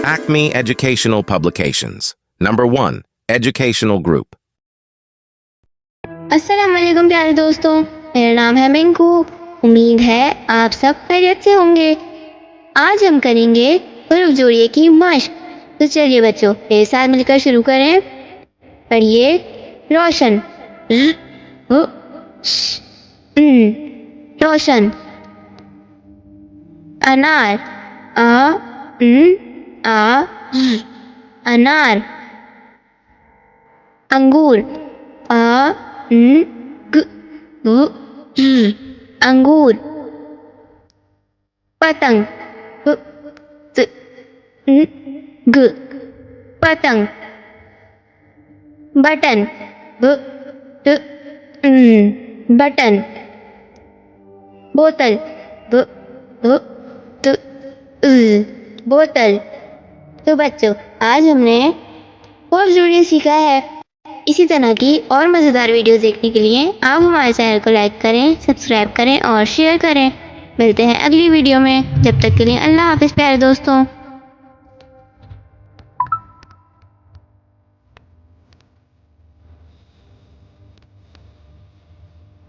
Acme Educational Publications. Number 1. Educational Group. अस्सलाम वालेकुम प्यारे दोस्तों, मेरा नाम है मिंकू। उम्मीद है आप सब खैरियत से होंगे। आज हम करेंगे हुर्फ जोड़िए की मश्क। तो चलिए बच्चों, मेरे साथ मिलकर शुरू करें। पढ़िए रोशन, रोशन। अनार, आ अनार। अंगूर, अंगूर। पतंग, ग पतंग। Button, button. बोतल, बोतल। तो बच्चों, आज हमने बहुत जोड़िए सीखा है। इसी तरह की और मज़ेदार वीडियो देखने के लिए आप हमारे चैनल को लाइक करें, सब्सक्राइब करें और शेयर करें। मिलते हैं अगली वीडियो में। जब तक के लिए अल्लाह हाफिज़ प्यारे दोस्तों।